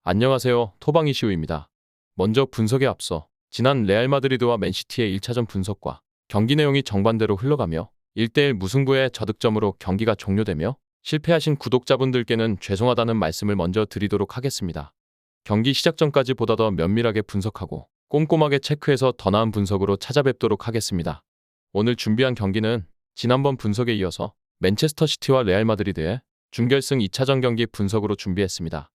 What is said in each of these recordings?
안녕하세요. 토방 이시우입니다. 먼저 분석에 앞서 지난 레알 마드리드와 맨시티의 1차전 분석과 경기 내용이 정반대로 흘러가며 1대1 무승부의 저득점으로 경기가 종료되며 실패하신 구독자분들께는 죄송하다는 말씀을 먼저 드리도록 하겠습니다. 경기 시작 전까지 보다 더 면밀하게 분석하고 꼼꼼하게 체크해서 더 나은 분석으로 찾아뵙도록 하겠습니다. 오늘 준비한 경기는 지난번 분석에 이어서 맨체스터 시티와 레알 마드리드의 준결승 2차전 경기 분석으로 준비했습니다.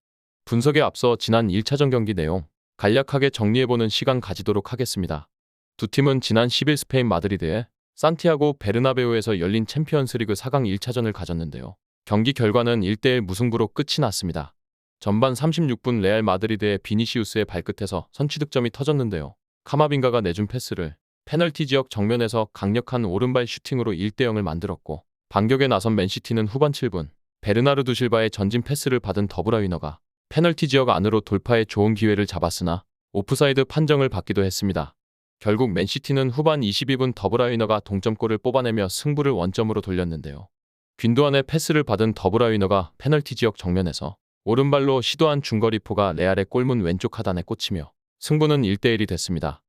분석에 앞서 지난 1차전 경기 내용 간략하게 정리해보는 시간 가지도록 하겠습니다. 두 팀은 지난 10일 스페인 마드리드의 산티아고 베르나베우에서 열린 챔피언스리그 4강 1차전을 가졌는데요. 경기 결과는 1대1 무승부로 끝이 났습니다. 전반 36분 레알 마드리드의 비니시우스의 발끝에서 선취득점이 터졌는데요. 카마빙가가 내준 패스를 페널티 지역 정면에서 강력한 오른발 슈팅으로 1대0을 만들었고, 반격에 나선 맨시티는 후반 7분 베르나르두 실바의 전진 패스를 받은 더브라위너가 페널티 지역 안으로 돌파에 좋은 기회를 잡았으나 오프사이드 판정을 받기도 했습니다. 결국 맨시티는 후반 22분 더브라위너가 동점골을 뽑아내며 승부를 원점으로 돌렸는데요. 균도안의 패스를 받은 더브라위너가 페널티 지역 정면에서 오른발로 시도한 중거리포가 레알의 골문 왼쪽 하단에 꽂히며 승부는 1대1이 됐습니다.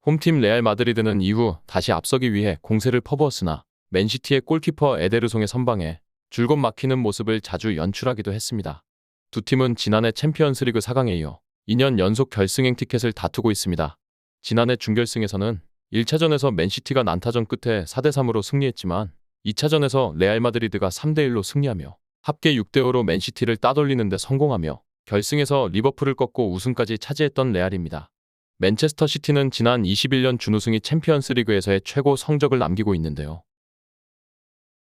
홈팀 레알 마드리드는 이후 다시 앞서기 위해 공세를 퍼부었으나 맨시티의 골키퍼 에데르송의 선방에 줄곧 막히는 모습을 자주 연출하기도 했습니다. 두 팀은 지난해 챔피언스리그 4강에 이어 2년 연속 결승행 티켓을 다투고 있습니다. 지난해 준결승에서는 1차전에서 맨시티가 난타전 끝에 4대3으로 승리했지만 2차전에서 레알 마드리드가 3대1로 승리하며 합계 6대5로 맨시티를 따돌리는 데 성공하며 결승에서 리버풀을 꺾고 우승까지 차지했던 레알입니다. 맨체스터 시티는 지난 21년 준우승이 챔피언스리그에서의 최고 성적을 남기고 있는데요.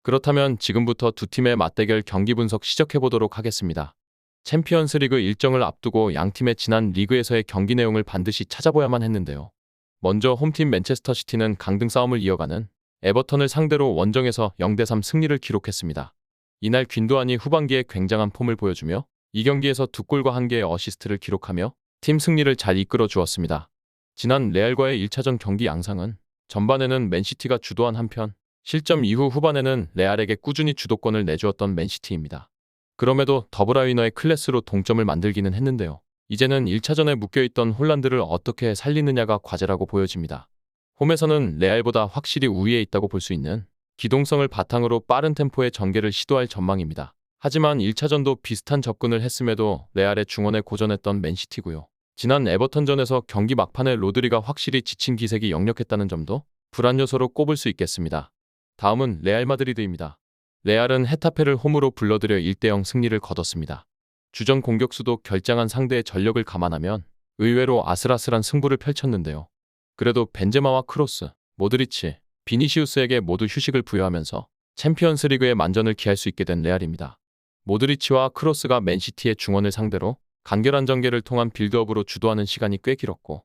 그렇다면 지금부터 두 팀의 맞대결 경기 분석 시작해보도록 하겠습니다. 챔피언스리그 일정을 앞두고 양팀의 지난 리그에서의 경기 내용을 반드시 찾아봐야만 했는데요. 먼저 홈팀 맨체스터 시티는 강등 싸움을 이어가는 에버턴을 상대로 원정에서 0대3 승리를 기록했습니다. 이날 균도안이 후반기에 굉장한 폼을 보여주며 이 경기에서 2골과 1개의 어시스트를 기록하며 팀 승리를 잘 이끌어 주었습니다. 지난 레알과의 1차전 경기 양상은 전반에는 맨시티가 주도한 한편 실점 이후 후반에는 레알에게 꾸준히 주도권을 내주었던 맨시티입니다. 그럼에도 더브라위너의 클래스로 동점을 만들기는 했는데요. 이제는 1차전에 묶여있던 홀란드를 어떻게 살리느냐가 과제라고 보여집니다. 홈에서는 레알보다 확실히 우위에 있다고 볼 수 있는 기동성을 바탕으로 빠른 템포의 전개를 시도할 전망입니다. 하지만 1차전도 비슷한 접근을 했음에도 레알의 중원에 고전했던 맨시티고요. 지난 에버턴전에서 경기 막판에 로드리가 확실히 지친 기색이 역력했다는 점도 불안 요소로 꼽을 수 있겠습니다. 다음은 레알 마드리드입니다. 레알은 헤타페를 홈으로 불러들여 1대0 승리를 거뒀습니다. 주전 공격수도 결장한 상대의 전력을 감안하면 의외로 아슬아슬한 승부를 펼쳤는데요. 그래도 벤제마와 크로스, 모드리치, 비니시우스에게 모두 휴식을 부여하면서 챔피언스리그의 만전을 기할 수 있게 된 레알입니다. 모드리치와 크로스가 맨시티의 중원을 상대로 간결한 전개를 통한 빌드업으로 주도하는 시간이 꽤 길었고,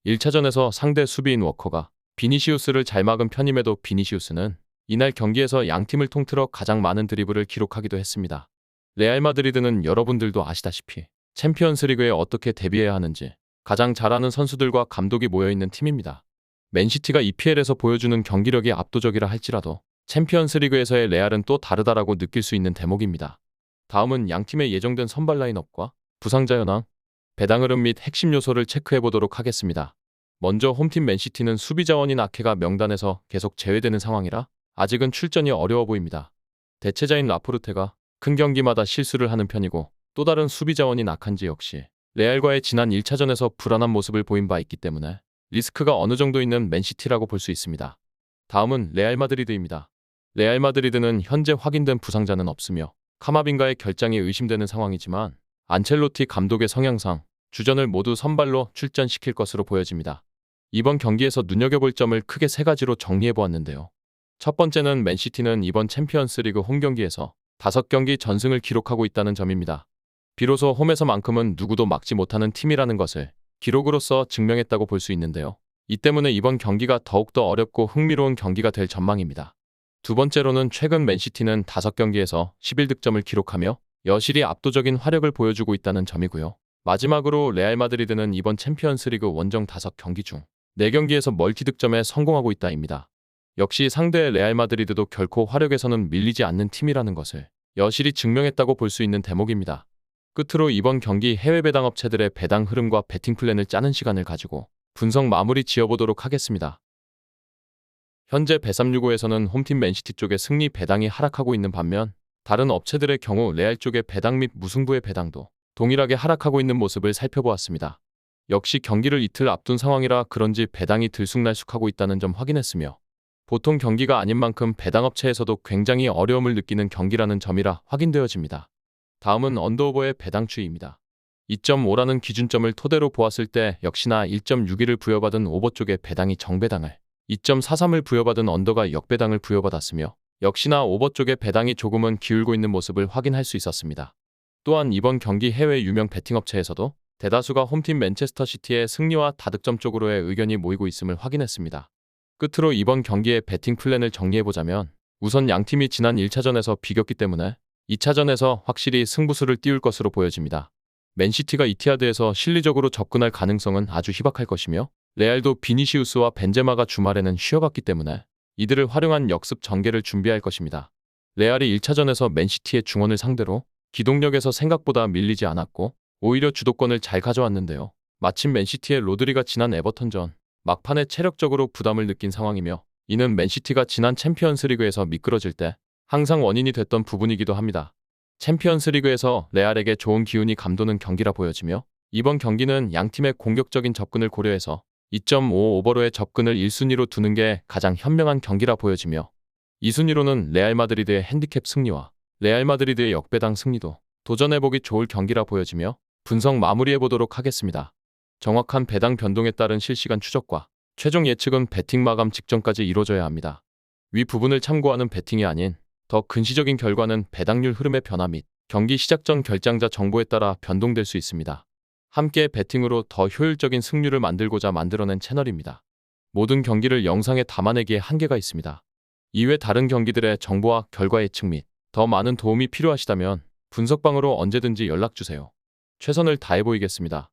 1차전에서 상대 수비인 워커가 비니시우스를 잘 막은 편임에도 비니시우스는 이날 경기에서 양팀을 통틀어 가장 많은 드리블을 기록하기도 했습니다. 레알 마드리드는 여러분들도 아시다시피 챔피언스리그에 어떻게 대비해야 하는지 가장 잘 아는 선수들과 감독이 모여있는 팀입니다. 맨시티가 EPL에서 보여주는 경기력이 압도적이라 할지라도 챔피언스리그에서의 레알은 또 다르다라고 느낄 수 있는 대목입니다. 다음은 양팀의 예정된 선발 라인업과 부상자 현황, 배당 흐름 및 핵심 요소를 체크해보도록 하겠습니다. 먼저 홈팀 맨시티는 수비 자원인 아케가 명단에서 계속 제외되는 상황이라 아직은 출전이 어려워 보입니다. 대체자인 라포르테가 큰 경기마다 실수를 하는 편이고, 또 다른 수비 자원인 아칸지 역시 레알과의 지난 1차전에서 불안한 모습을 보인 바 있기 때문에 리스크가 어느 정도 있는 맨시티라고 볼 수 있습니다. 다음은 레알 마드리드입니다. 레알 마드리드는 현재 확인된 부상자는 없으며 카마빙가의 결장이 의심되는 상황이지만 안첼로티 감독의 성향상 주전을 모두 선발로 출전시킬 것으로 보여집니다. 이번 경기에서 눈여겨볼 점을 크게 3가지로 정리해보았는데요. 첫 번째는 맨시티는 이번 챔피언스리그 홈경기에서 5경기 전승을 기록하고 있다는 점입니다. 비로소 홈에서만큼은 누구도 막지 못하는 팀이라는 것을 기록으로서 증명했다고 볼 수 있는데요. 이 때문에 이번 경기가 더욱더 어렵고 흥미로운 경기가 될 전망입니다. 두 번째로는 최근 맨시티는 5경기에서 11득점을 기록하며 여실히 압도적인 화력을 보여주고 있다는 점이고요. 마지막으로 레알 마드리드는 이번 챔피언스리그 원정 5경기 중 4경기에서 멀티득점에 성공하고 있다입니다. 역시 상대 레알 마드리드도 결코 화력에서는 밀리지 않는 팀이라는 것을 여실히 증명했다고 볼 수 있는 대목입니다. 끝으로 이번 경기 해외 배당 업체들의 배당 흐름과 배팅 플랜을 짜는 시간을 가지고 분석 마무리 지어보도록 하겠습니다. 현재 배365에서는 홈팀 맨시티 쪽의 승리 배당이 하락하고 있는 반면 다른 업체들의 경우 레알 쪽의 배당 및 무승부의 배당도 동일하게 하락하고 있는 모습을 살펴보았습니다. 역시 경기를 이틀 앞둔 상황이라 그런지 배당이 들쑥날쑥하고 있다는 점 확인했으며 보통 경기가 아닌 만큼 배당 업체에서도 굉장히 어려움을 느끼는 경기라는 점이라 확인되어집니다. 다음은 언더오버의 배당 추이입니다. 2.5라는 기준점을 토대로 보았을 때 역시나 1.61을 부여받은 오버 쪽의 배당이 정배당을 2.43을 부여받은 언더가 역배당을 부여받았으며 역시나 오버 쪽의 배당이 조금은 기울고 있는 모습을 확인할 수 있었습니다. 또한 이번 경기 해외 유명 베팅 업체에서도 대다수가 홈팀 맨체스터 시티의 승리와 다득점 쪽으로의 의견이 모이고 있음을 확인했습니다. 끝으로 이번 경기의 배팅 플랜을 정리해보자면 우선 양팀이 지난 1차전에서 비겼기 때문에 2차전에서 확실히 승부수를 띄울 것으로 보여집니다. 맨시티가 이티하드에서 실리적으로 접근할 가능성은 아주 희박할 것이며 레알도 비니시우스와 벤제마가 주말에는 쉬어갔기 때문에 이들을 활용한 역습 전개를 준비할 것입니다. 레알이 1차전에서 맨시티의 중원을 상대로 기동력에서 생각보다 밀리지 않았고 오히려 주도권을 잘 가져왔는데요. 마침 맨시티의 로드리가 지난 에버턴전 막판에 체력적으로 부담을 느낀 상황이며 이는 맨시티가 지난 챔피언스리그에서 미끄러질 때 항상 원인이 됐던 부분이기도 합니다. 챔피언스리그에서 레알에게 좋은 기운이 감도는 경기라 보여지며 이번 경기는 양팀의 공격적인 접근을 고려해서 2.5 오버로의 접근을 1순위로 두는 게 가장 현명한 경기라 보여지며 2순위로는 레알 마드리드의 핸디캡 승리와 레알 마드리드의 역배당 승리도 도전해보기 좋을 경기라 보여지며 분석 마무리해보도록 하겠습니다. 정확한 배당 변동에 따른 실시간 추적과 최종 예측은 배팅 마감 직전까지 이루어져야 합니다. 위 부분을 참고하는 배팅이 아닌 더 근시적인 결과는 배당률 흐름의 변화 및 경기 시작 전 결장자 정보에 따라 변동될 수 있습니다. 함께 배팅으로 더 효율적인 승률을 만들고자 만들어낸 채널입니다. 모든 경기를 영상에 담아내기에 한계가 있습니다. 이외 다른 경기들의 정보와 결과 예측 및 더 많은 도움이 필요하시다면 분석방으로 언제든지 연락주세요. 최선을 다해 보이겠습니다.